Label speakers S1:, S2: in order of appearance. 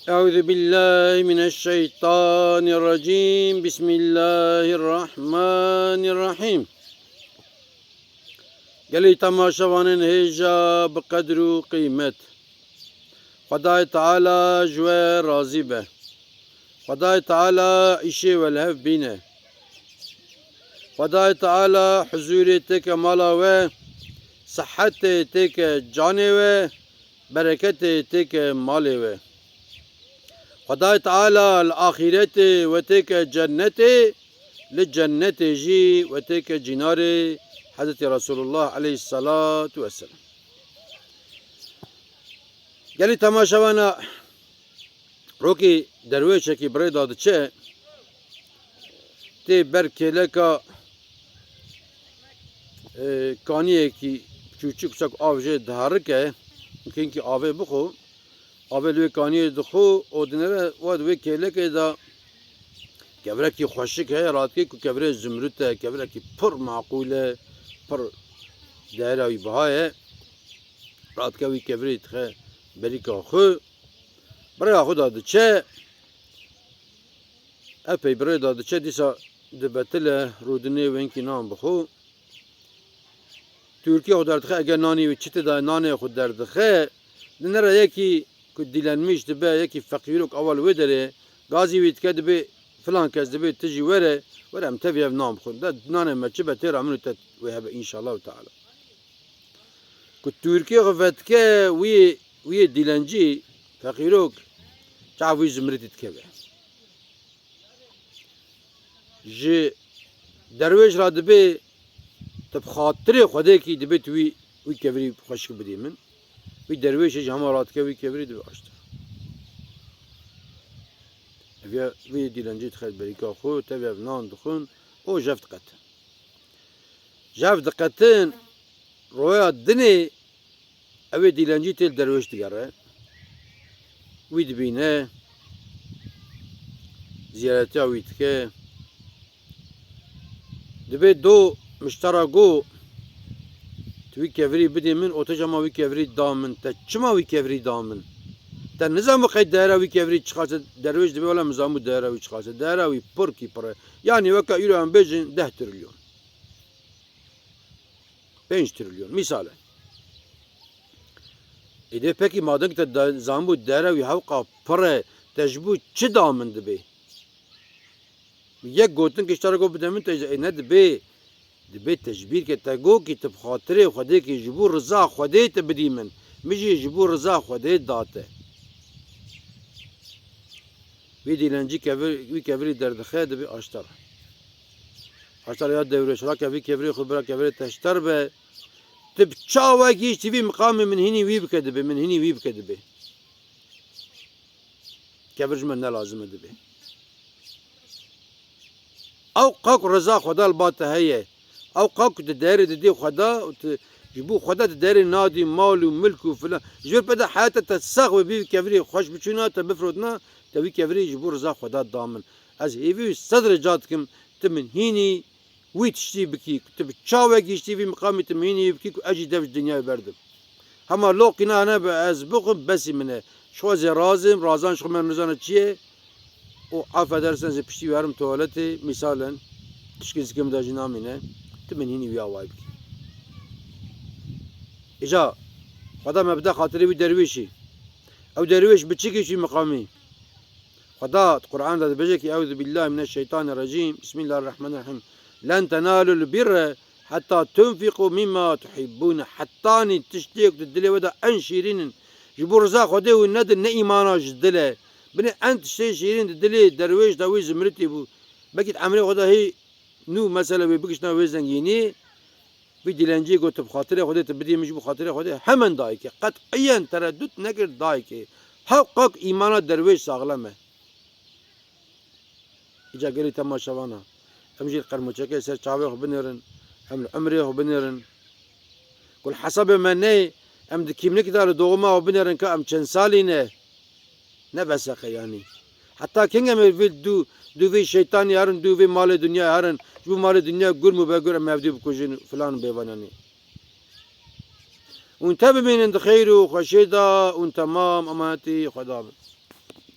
S1: Euzu billahi mineşşeytanirracim. Bismillahirrahmanirrahim. Gelî temaşavanın heja bi qedru kıymet. Xwedayê Teala ji we razî be. Xwedayê Teala îşê welhev bîne. Xwedayê Teala huzûrê têke mala we, sıhhetê têke canê we, bereketê têke malê we. Xwedayê Teala li ahîretê we têke cennetê, li cennetê jî we têke cînarê Hazretî Resulullah aleyhissalatu vesselam. Gelî temaşavana rokî derwêşekî birê da diçe, tê ber kêleka kaniyekî çûçik çak av jê diharike, kinkî avê bixwe, avê li wê kaniyê dixwe, û dinêre wa di wê kêlekê da kevrekî xweşik heye, radikê ku kevrê zümrüt e, kevrekî pir maqûl e, pir değera wî biha ye. Radike wî kevrê dixe berîka xwe, birêya xwe da diçe, epey birê da diçe, dîsa dibetile rûdinê wenkî nan bixwe. Türkiye xwe derdixe, eger nanî wî çitê da nanê xwe derdixe, dinêre yekî ku dîlenmiş dibe, yekî feqîrok awal wê derê, gazî wî dike dibe filan kes dibe tu jî were em tevî ev nan bixwin. De nanê me çi be têra min û te wê hebe înşallah teala. Ku Türkiye xwe vedike wî dîlencî feqîrok çav wî zimritî dikeve. Ji derwêj ra dibe te bi xatirê xwedekî dibe tu wî kevirî xweşik bidî min. Wî derwêşê ji hema radike wî kevirî dibe aştir. Ev ya wî dîlencî dixe berîka xwe, tevî ev nan dixwin, û jev diqetin. Jev diqetin, roya dinê ew ê dîlencî tê li derwêş digere. Wî dibîne, ziyaretiya wî dike, dibe do miştera got tu wî kevirî bidê min, û te jî hema wî kevirî da min. Te çima wî kevirî da min? Te nizanî qey değera wî kevirî çiqase, derwêj dibe wela nizanî değera wî çiqase. Değera wî pirkî pir e. Yani weka îro em bêjin 10 trilyon. 5 trilyon misal e. Êdê pekî madem te zanbû değera wî hewqa pir e, te ji bo çi da min dibe? Yek gotin kiştara got bide min, te ne dibe? Dibe tecbîr ke te got ki te bi xatirê xwedekî ji bo riza xwedê te bidî min. Min jî ji bo riza xwedê da te. Wî dîlencî wî kevirî derdixe dibe aştar. Aştar ya devreşrake wî kevirî xwe bira kevirê teşter be. Tu bi çawekî ji vî miqamê min hînî wî bike dibe, min hînî wî bike dibe. Kevir ji me ne lazim e dibe. Ew qak riza xweda li ba te heye. Ew qak tu derê didî xweda, ji bo xweda tu derê nadî mal û milk û filan. Ji ber pede heyeta te sex ve bî kevirî xweş biçûna, te bifrotina, te wî kevirî ji bo riza xweda da min. Ez hêvî wî sed rica dikim, tu min hînî wî tiştî bikî, tu bi çawekî ji vî miqamê tu min hînî wî bikî ku ez jî dev ji dinyayê berdim. Hema loqîna hene be ez bixwim besî min e. Ji xwe zê razim, razan ji xwe me nizane çi ye. û affedersin zê piştî werim tuwaletê, misalen tişkî zikim de jî namîne, tu min hînî wî awayî bikî. Îja xweda me bide xatirê wî derwêşî. Ew derwêş bi çi kişî miqamî? Xweda Qur'an da dibêje ki euzu billahi mineşşeytanirracîm. Bismillahirrahmanirrahim. Len tenalul birre hatta tunfiqu mimma tuhibbun. Hattanî tiştêk di dilê we de en şîrînin. Ji bo riza xwedê wî nedin, ne îmana ji dilê. Binê en tiştê şîrîn di dilê derwêş da wî zimritî bû. Belkî emrê xwe de hê nû mesele wê bikişna wê zengînî, wî dîlencî got tu bi xatirê xwedê tu bidî min ji bo xatirê xwedê hemen dayîke. Qet'iyen tereddüt nekir dayîke. Hewqak îmana derwêş saxlem e. İca gelî temaşavana. Em jî qermoçekê ser çavê xwe binêrin, em li emrê xwe binêrin. Ku li hesabê me nê, em di kîmlikê de li doğuma xwe binêrin ka em çend salî ne. Ne beseqe yani. Hatta kengem vê dû vê şeytanî herin, dû vê malê dunyayê herin, ji bo malê dunya gur mû vegur em mevdû bikujin filan bêvananî. Hûn te bimînin di xêr û xweşê da, hûn temam emanetî xweda bin.